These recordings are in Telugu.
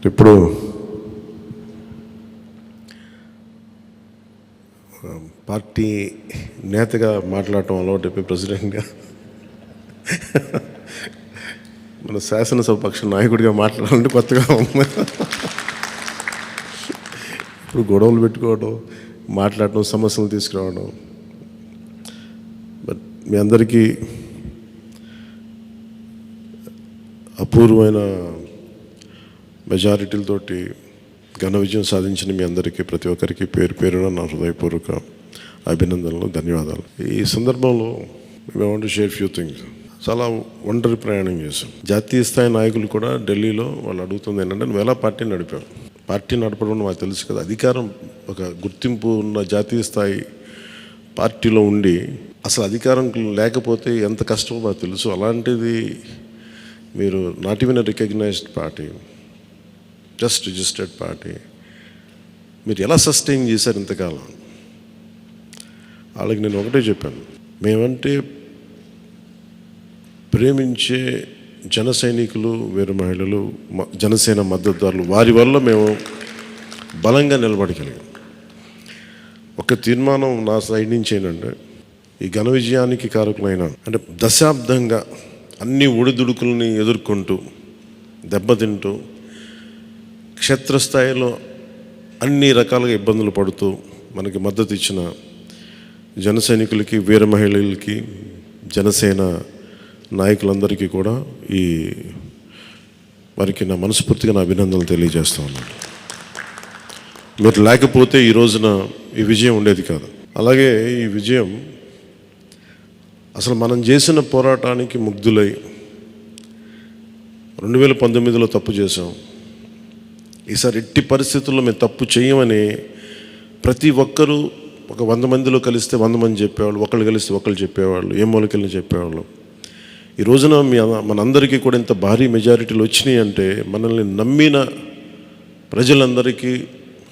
ఇప్పుడు పార్టీ నేతగా మాట్లాడటం అలవాటు ప్రెసిడెంట్గా మన శాసనసభ పక్ష నాయకుడిగా మాట్లాడాలంటే కొత్తగా ఉంది. ఇప్పుడు గొడవలు పెట్టుకోవడం, మాట్లాడటం, సమస్యలు తీసుకురావడం. బట్ మీ అందరికీ అపూర్వమైన మెజారిటీలతోటి ఘన విజయం సాధించిన మీ అందరికీ, ప్రతి ఒక్కరికి పేరు పేరున నా హృదయపూర్వక అభినందనలు, ధన్యవాదాలు. ఈ సందర్భంలో మేము want to share few things. చాలా ఒంటరి ప్రయాణం చేశాం. జాతీయ స్థాయి నాయకులు కూడా ఢిల్లీలో వాళ్ళు అడుగుతుంది ఏంటంటే, నువ్వు ఎలా పార్టీ నడిపావు? పార్టీ నడపడం మాకు తెలుసు కదా, అధికారం ఒక గుర్తింపు ఉన్న జాతీయ స్థాయి పార్టీలో ఉండి అసలు అధికారం లేకపోతే ఎంత కష్టమో మాకు తెలుసు. అలాంటిది మీరు not even recognised party, just registered party, మీరు ఎలా సస్టైన్ చేశారు ఇంతకాలం? వాళ్ళకి నేను ఒకటే చెప్పాను, మేమంటే ప్రేమించే జన సైనికులు, వీర మహిళలు, జనసేన మద్దతుదారులు, వారి వల్ల మేము బలంగా నిలబడగలిగాం. ఒక తీర్మానం నా సైడ్ నుంచి ఏంటంటే, ఈ ఘన విజయానికి కారకులైన అంటే దశాబ్దంగా అన్ని ఒడిదుడుకుల్ని ఎదుర్కొంటూ దెబ్బతింటూ క్షేత్రస్థాయిలో అన్ని రకాలుగా ఇబ్బందులు పడుతూ మనకి మద్దతు ఇచ్చిన జన సైనికులకి, వీర మహిళలకి, జనసేన నాయకులందరికీ కూడా వారికి నా మనస్ఫూర్తిగా నా అభినందనలు తెలియజేస్తూ ఉన్నాను. మీరు లేకపోతే ఈ రోజున ఈ విజయం ఉండేది కాదు. అలాగే ఈ విజయం అసలు మనం చేసిన పోరాటానికి ముగ్ధులై 2019లో తప్పు చేసాం, ఈసారి ఎట్టి పరిస్థితుల్లో మేము తప్పు చేయమని ప్రతి ఒక్కరూ ఒక 100 మందిలో కలిస్తే 100 మంది చెప్పేవాళ్ళు, ఒకళ్ళు కలిస్తే ఒకళ్ళు చెప్పేవాళ్ళు, ఏ మూలకెళ్ళి చెప్పేవాళ్ళు. ఈ రోజున మనందరికీ కూడా ఇంత భారీ మెజారిటీలు వచ్చినాయి అంటే మనల్ని నమ్మిన ప్రజలందరికీ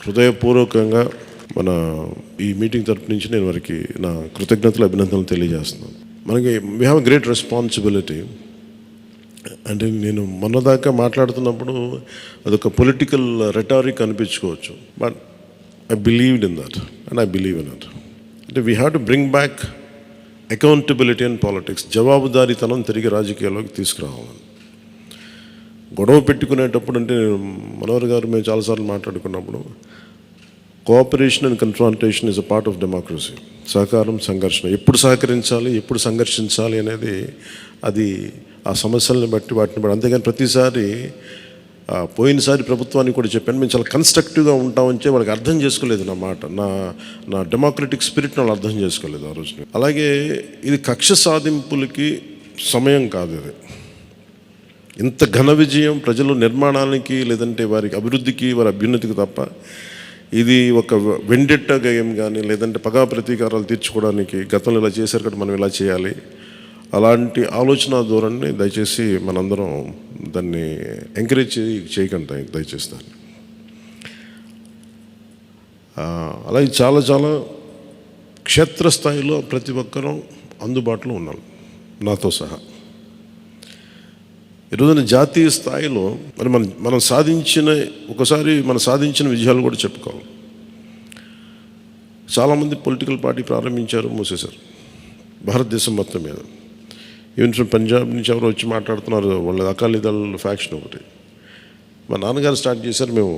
హృదయపూర్వకంగా మన ఈ మీటింగ్ తరపు నుంచి నేను వారికి నా కృతజ్ఞతలు, అభినందనలు తెలియజేస్తున్నాను. మనకి వీ హ్యావ్ గ్రేట్ రెస్పాన్సిబిలిటీ. అంటే నేను మొన్నదాకా మాట్లాడుతున్నప్పుడు అదొక పొలిటికల్ రెటారిక్ అనిపించుకోవచ్చు, but I believed in that and I believe in that. అంటే we have to bring back accountability and politics. జవాబుదారీతనం తిరిగి రాజకీయాల్లోకి తీసుకురావాలని. గొడవ పెట్టుకునేటప్పుడు అంటే మనోహర్ గారు మేము చాలాసార్లు మాట్లాడుకున్నప్పుడు, cooperation and confrontation is a part of democracy. సహకారం, సంఘర్షణ, ఎప్పుడు సహకరించాలి, ఎప్పుడు సంఘర్షించాలి అనేది అది ఆ సమస్యలను బట్టి వాటిని బట్టి. అంతేగాని ప్రతిసారి పోయినసారి ప్రభుత్వానికి కూడా చెప్పాను, మేము చాలా కన్స్ట్రక్టివ్గా ఉంటామని వాళ్ళకి అర్థం చేసుకోలేదు నా మాట, నా డెమోక్రటిక్ స్పిరిట్ని వాళ్ళు అర్థం చేసుకోలేదు ఆ రోజున. అలాగే ఇది కక్ష సాధింపులకి సమయం కాదు. ఇది ఇంత ఘన విజయం ప్రజల నిర్మాణానికి, లేదంటే వారికి అభివృద్ధికి, వారి అభ్యున్నతికి తప్ప ఇది ఒక వెండెట్ట గేయం కానీ, లేదంటే పగా ప్రతీకారాలు తీర్చుకోవడానికి గతంలో ఇలా చేశారు కదా మనం ఇలా చేయాలి, అలాంటి ఆలోచన ధోరణిని దయచేసి మనందరం దాన్ని ఎంకరేజ్ చేయకండి దయచేసి దాన్ని. అలాగే చాలా చాలా క్షేత్రస్థాయిలో ప్రతి ఒక్కరూ అందుబాటులో ఉన్నాం, నాతో సహా. ఈరోజున జాతీయ స్థాయిలో మరి మనం సాధించిన విజయాలు కూడా చెప్పుకోవాలి. చాలామంది పొలిటికల్ పార్టీ ప్రారంభించారు, మూసేశారు భారతదేశం మొత్తం మీద. ఈవెన్ ఫ్రమ్ పంజాబ్ నుంచి ఎవరో వచ్చి మాట్లాడుతున్నారు, వాళ్ళ అకాలీదళ్ ఫ్యాక్షన్ ఒకటి. మా నాన్నగారు స్టార్ట్ చేశారు, మేము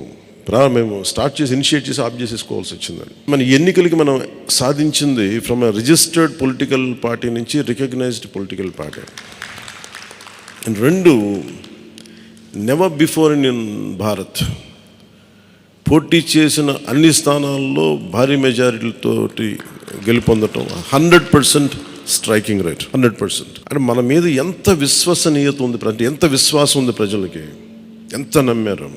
స్టార్ట్ చేసి ఇనిషియేట్ చేసి ఆఫ్ చేసేసుకోవాల్సి వచ్చిందని. మన ఎన్నికలకి మనం సాధించింది from a registered political party నుంచి రికగ్నైజ్డ్ పొలిటికల్ పార్టీ. అండ్ రెండు, నెవర్ బిఫోర్ ఇన్ భారత్ పోటీ చేసిన అన్ని స్థానాల్లో భారీ మెజారిటీలతోటి గెలుపొందటం, 100% స్ట్రైకింగ్ రేట్, 100%. అంటే మన మీద ఎంత విశ్వసనీయత ఉంది, ఎంత విశ్వాసం ఉంది ప్రజలకి, ఎంత నమ్మారు,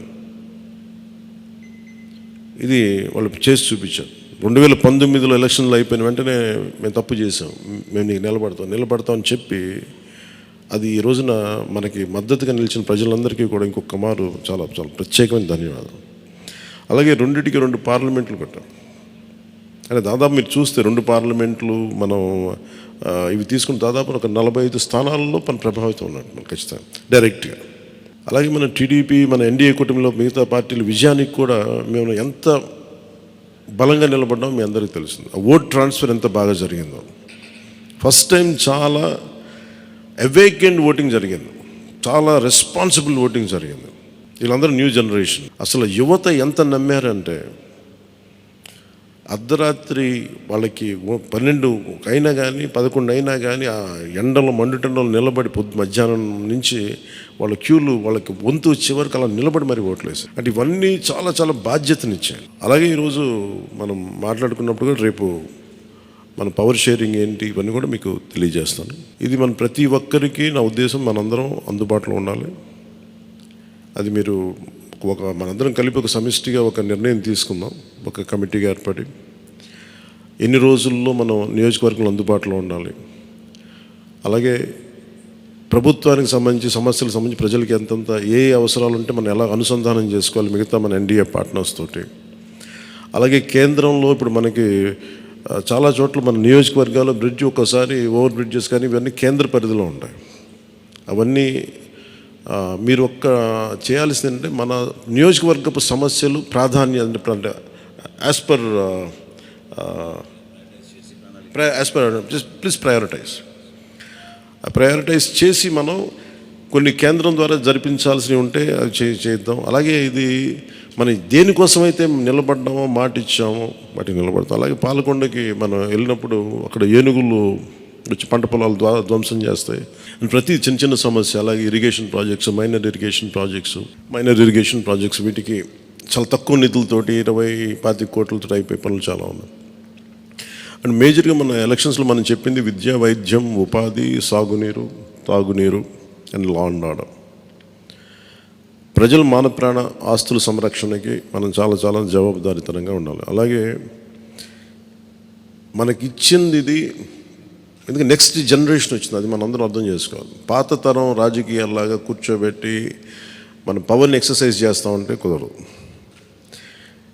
ఇది వాళ్ళు చేసి చూపించారు. 2019లో ఎలక్షన్లు అయిపోయిన వెంటనే మేము తప్పు చేసాం, మేము నీకు నిలబడతామని చెప్పి అది ఈ రోజున మనకి మద్దతుగా నిలిచిన ప్రజలందరికీ కూడా ఇంకొక మారు చాలా చాలా ప్రత్యేకమైన ధన్యవాదాలు. అలాగే 2 పార్లమెంట్లు కట్టాం. అంటే దాదాపు మీరు చూస్తే 2 పార్లమెంట్లు మనం ఇవి తీసుకుని దాదాపు ఒక 45 స్థానాల్లో ప్రభావితం ఉన్నట్టు మనం ఖచ్చితంగా డైరెక్ట్గా. అలాగే మన టీడీపీ, మన ఎన్డీఏ కూటమిలో మిగతా పార్టీల విజయానికి కూడా మేము ఎంత బలంగా నిలబడ్డామో మీ అందరికీ తెలిసింది. ఓట్ ట్రాన్స్ఫర్ ఎంత బాగా జరిగిందో. ఫస్ట్ టైం చాలా అవేకెండ్ ఓటింగ్ జరిగింది, చాలా రెస్పాన్సిబుల్ ఓటింగ్ జరిగింది. వీళ్ళందరూ న్యూ జనరేషన్. అసలు యువత ఎంత నమ్మారంటే అర్ధరాత్రి వాళ్ళకి 12 అయినా కానీ 11 అయినా కానీ ఆ ఎండలో మండుటెండలో నిలబడి మధ్యాహ్నం నుంచి వాళ్ళ క్యూలు వాళ్ళకి వంతు వచ్చే వరకు అలా నిలబడి మరి ఓట్లు వేశారు. అంటే ఇవన్నీ చాలా చాలా బాధ్యతనిచ్చాయి. అలాగే ఈరోజు మనం మాట్లాడుకున్నప్పుడు కూడా రేపు మన పవర్ షేరింగ్ ఏంటి ఇవన్నీ కూడా మీకు తెలియజేస్తాను. ఇది మన ప్రతి ఒక్కరికి నా ఉద్దేశం మనందరం అందుబాటులో ఉండాలి. అది మీరు మనందరం కలిపి ఒక సమిష్టిగా ఒక నిర్ణయం తీసుకుందాం, ఒక కమిటీగా ఏర్పడి ఎన్ని రోజుల్లో మనం నియోజకవర్గంలో అందుబాటులో ఉండాలి. అలాగే ప్రభుత్వానికి సంబంధించి సమస్యలకు సంబంధించి ప్రజలకి ఎంతంత ఏ అవసరాలు ఉంటే మనం ఎలా అనుసంధానం చేసుకోవాలి మిగతా మన ఎన్డీఏ పార్ట్నర్స్ తోటి. అలాగే కేంద్రంలో ఇప్పుడు మనకి చాలా చోట్ల మన నియోజకవర్గాల్లో బ్రిడ్జ్ ఒక్కసారి ఓవర్ బ్రిడ్జెస్ కానీ ఇవన్నీ కేంద్ర పరిధిలో ఉంటాయి. అవన్నీ మీరు చేయాల్సింది అంటే మన నియోజకవర్గపు సమస్యలు ప్రాధాన్యత అంటే యాజ్ పర్ ప్లీజ్ ప్రయారిటైజ్ చేసి మనం కొన్ని కేంద్రం ద్వారా జరిపించాల్సినవి ఉంటే అవి చేద్దాం. అలాగే ఇది మనం దేనికోసమైతే నిలబడ్డామో మాట ఇచ్చామో వాటికి నిలబడతాం. అలాగే పాలకొండకి మనం వెళ్ళినప్పుడు అక్కడ ఏనుగులు వచ్చి పంట పొలాలు ధ్వంసం చేస్తాయి. ప్రతి చిన్న చిన్న సమస్య. అలాగే irrigation projects, minor irrigation projects వీటికి చాలా తక్కువ నిధులతోటి 20-25 కోట్లతో అయిపోయే పనులు చాలా ఉన్నాయి. అండ్ మేజర్గా మన ఎలక్షన్స్లో మనం చెప్పింది విద్య, వైద్యం, ఉపాధి, సాగునీరు, తాగునీరు అండ్ లా అండ్ ఆర్డర్. ప్రజల మాన ప్రాణ ఆస్తుల సంరక్షణకి మనం చాలా చాలా జవాబుదారీతనంగా ఉండాలి. అలాగే మనకిచ్చింది ఇది ఎందుకంటే నెక్స్ట్ జనరేషన్ వచ్చింది, అది మనందరం అర్థం చేసుకోవాలి. పాత తరం రాజకీయాల్లాగా కూర్చోబెట్టి మనం పవర్ని ఎక్సర్సైజ్ చేస్తామంటే కుదరదు.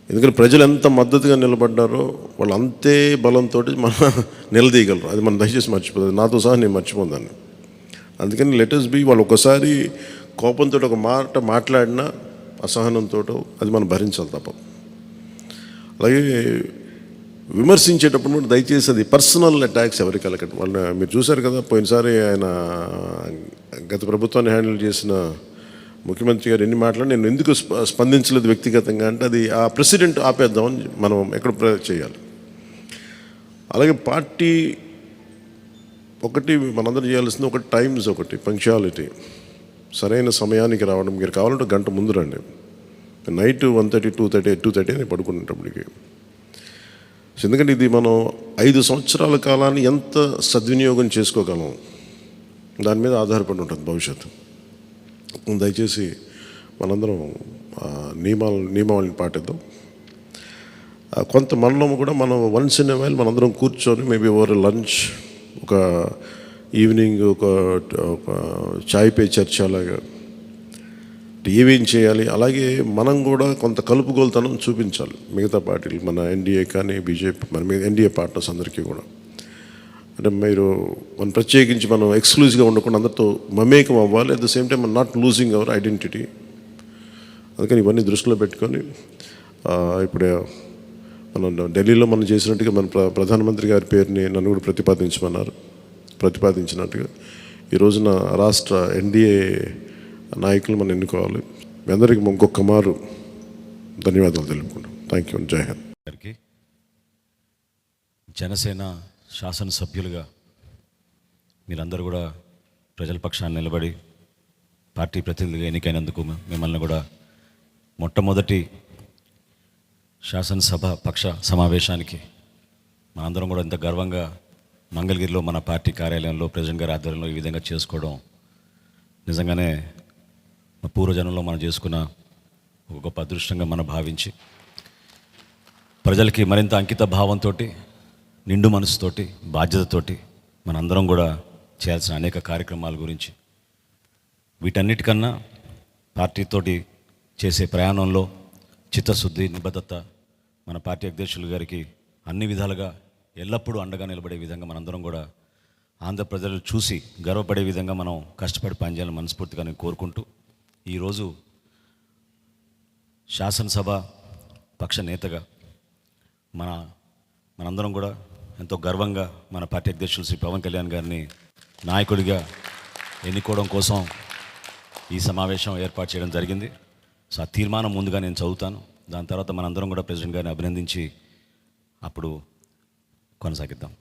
ఎందుకంటే ప్రజలు ఎంత మద్దతుగా నిలబడ్డారో వాళ్ళు అంతే బలంతో మనం నిలదీయగలరు. అది మనం దయచేసి మర్చిపోతుంది. నాతో సహా నేను మర్చిపోదాన్ని. అందుకని లెటర్స్ బి వాళ్ళు ఒకసారి కోపంతో ఒక మాట మాట్లాడినా అసహనంతో అది మనం భరించాలి తప్ప. అలాగే విమర్శించేటప్పుడు కూడా దయచేసి అది పర్సనల్ అటాక్స్ ఎవరికి వెళ్ళకండి. వాళ్ళని మీరు చూశారు కదా, పోయినసారి ఆయన గత ప్రభుత్వాన్ని హ్యాండిల్ చేసిన ముఖ్యమంత్రి గారు ఎన్ని మాట్లాడి నేను ఎందుకు స్పందించలేదు వ్యక్తిగతంగా అంటే అది ఆ ప్రెసిడెంట్ ఆపేద్దామని మనం ఎక్కడ చేయాలి. అలాగే పార్టీ ఒకటి మనందరం చేయాల్సింది ఒకటి టైమ్స్, ఒకటి పంక్చువాలిటీ, సరైన సమయానికి రావడం. మీరు కావాలంటే గంట ముందు రండి. నైట్ 1:30, 2:30 అని పడుకునేటప్పటికి. ఎందుకంటే ఇది మనం 5 సంవత్సరాల కాలాన్ని ఎంత సద్వినియోగం చేసుకోగలం దాని మీద ఆధారపడి ఉంటుంది భవిష్యత్తు. దయచేసి మనందరం నియమావళిని పాటిద్దాం. కొంత మనలో కూడా మనం వన్స్ ఇన్ ఎ వైల్ మనందరం కూర్చొని మేబీ ఓవర్ లంచ్, ఒక ఈవినింగ్ ఒక చాయ్ పే చర్చ లాగా ఏమేం చేయాలి. అలాగే మనం కూడా కొంత కలుపుగోలుతనం చూపించాలి మిగతా పార్టీలు, మన ఎన్డీఏ కానీ బీజేపీ, మన ఎన్డీఏ పార్ట్నర్స్ అందరికీ కూడా. అంటే మీరు మనం ప్రత్యేకించి మనం ఎక్స్క్లూజివ్గా ఉండకుండా అందరితో మమేకం అవ్వాలి. At the same time not losing our identity. అందుకని ఇవన్నీ దృష్టిలో పెట్టుకొని ఇప్పుడు మనం ఢిల్లీలో మనం చేసినట్టుగా మన ప్రధానమంత్రి గారి పేరుని నన్ను కూడా ప్రతిపాదించినట్టుగా ఈ రోజున రాష్ట్ర ఎన్డీఏ నాయకులు మనం ఎన్నుకోవాలి. మీ అందరికీ ఇంకొక మారు ధన్యవాదాలు తెలుపుకుంటాం. Thank you. జై హింద్. గారికి జనసేన శాసనసభ్యులుగా మీరందరూ కూడా ప్రజల పక్షాన్ని నిలబడి పార్టీ ప్రతినిధులుగా ఎన్నికైనందుకు మిమ్మల్ని కూడా మొట్టమొదటి శాసనసభ పక్ష సమావేశానికి మనందరం కూడా ఇంత గర్వంగా మంగళగిరిలో మన పార్టీ కార్యాలయంలో ప్రెసిడెంట్ గారి ఆధ్వర్యంలో ఈ విధంగా చేసుకోవడం నిజంగానే పూర్వజనంలో మనం చేసుకున్న ఒక గొప్ప అదృష్టంగా మనం భావించి ప్రజలకి మరింత అంకిత భావంతో, నిండు మనసుతోటి, బాధ్యతతోటి మనందరం కూడా చేయాల్సిన అనేక కార్యక్రమాల గురించి, వీటన్నిటికన్నా పార్టీతోటి చేసే ప్రయాణంలో చిత్తశుద్ధి, నిబద్ధత మన పార్టీ అధ్యక్షులు గారికి అన్ని విధాలుగా ఎల్లప్పుడూ అండగా నిలబడే విధంగా మనందరం కూడా ఆంధ్ర ప్రజలు చూసి గర్వపడే విధంగా మనం కష్టపడి పనిచేయాలని మనస్ఫూర్తిగా నేను కోరుకుంటూ, ఈరోజు శాసనసభ పక్ష నేతగా మనందరం కూడా ఎంతో గర్వంగా మన పార్టీ అధ్యక్షులు శ్రీ పవన్ కళ్యాణ్ గారిని నాయకుడిగా ఎన్నుకోవడం కోసం ఈ సమావేశం ఏర్పాటు చేయడం జరిగింది. సో ఆ తీర్మానం ముందుగా నేను చదువుతాను. దాని తర్వాత మనందరం కూడా ప్రెసిడెంట్ గారిని అభినందించి అప్పుడు కొనసాగిద్దాం.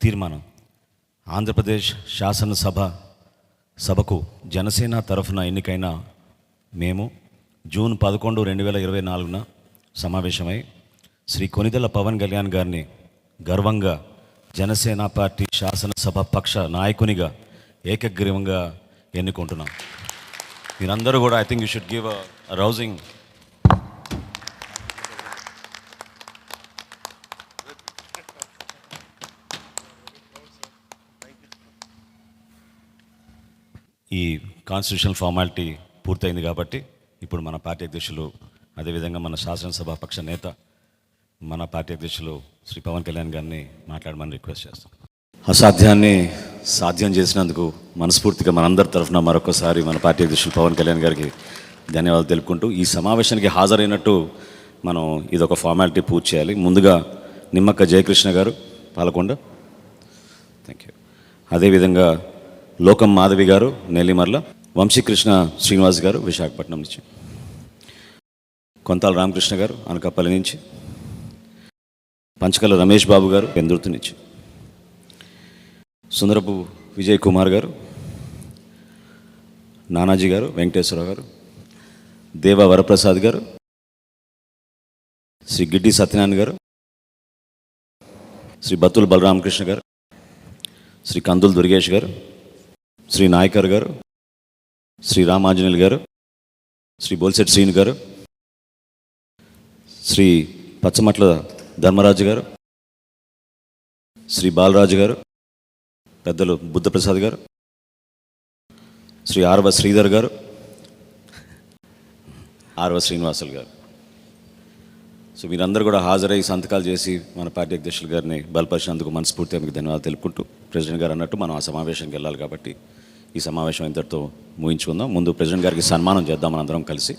తీర్మానం: ఆంధ్రప్రదేశ్ సభకు జనసేన తరఫున ఎన్నికైన మేము జూన్ 11, 2024 సమావేశమై శ్రీ కొనిదెల పవన్ కళ్యాణ్ గారిని గర్వంగా జనసేన పార్టీ శాసనసభ పక్ష నాయకునిగా ఏకగ్రీవంగా ఎన్నుకుంటున్నాం. మీరందరూ కూడా I think you should give a rousing. ఈ కాన్స్టిట్యూషనల్ ఫార్మాలిటీ పూర్తయింది కాబట్టి ఇప్పుడు మన పార్టీ అధ్యక్షులు, అదేవిధంగా మన శాసనసభ పక్ష నేత, మన పార్టీ అధ్యక్షులు శ్రీ పవన్ కళ్యాణ్ గారిని మాట్లాడమని రిక్వెస్ట్ చేస్తాం. అసాధ్యాన్ని సాధ్యం చేసినందుకు మనస్ఫూర్తిగా మనందరి తరఫున మరొకసారి మన పార్టీ అధ్యక్షులు పవన్ కళ్యాణ్ గారికి ధన్యవాదాలు తెలుపుకుంటూ, ఈ సమావేశానికి హాజరైనట్టు మనం ఇదొక ఫార్మాలిటీ పూర్తి చేయాలి. ముందుగా నిమ్మక్క జయకృష్ణ గారు, పాలకొండ. Thank you. అదేవిధంగా లోకం మాధవి గారు, నెల్లిమర్ల. వంశీకృష్ణ శ్రీనివాస్ గారు, విశాఖపట్నం నుంచి. కొంతాల రామకృష్ణ గారు, అనకాపల్లి నుంచి. పంచకల రమేష్ బాబు గారు, పెందుర్తి నుంచి. సుందరపు విజయ్ కుమార్ గారు, నానాజీ గారు, వెంకటేశ్వరరావు గారు. దేవ వరప్రసాద్ గారు, శ్రీ గిడ్డి సత్యనారాయణ గారు, శ్రీ బత్తుల బలరామకృష్ణ గారు, శ్రీ కందుల దుర్గేష్ గారు, శ్రీ నాయకర్ గారు, శ్రీ రామాంజనేయులు గారు, శ్రీ బోల్సెట్ శ్రీను గారు, శ్రీ పచ్చమట్ల ధర్మరాజు గారు, శ్రీ బాలరాజు గారు, పెద్దలు బుద్ధప్రసాద్ గారు, శ్రీ ఆర్వ శ్రీధర్ గారు, ఆర్వ శ్రీనివాసులు గారు. సో మీరందరూ కూడా హాజరై సంతకాలు చేసి మన పార్టీ అధ్యక్షులు గారిని బలపరిచినందుకు మనస్ఫూర్తిగా మీకు ధన్యవాదాలు తెలుపుకుంటూ, ప్రెసిడెంట్ గారు అన్నట్టు మనం ఆ సమావేశానికి వెళ్ళాలి కాబట్టి ఈ సమావేశం ఇంతటితో ముగించుకుందాం. ముందు ప్రెసిడెంట్ గారికి సన్మానం చేద్దాం మనందరం కలిసి.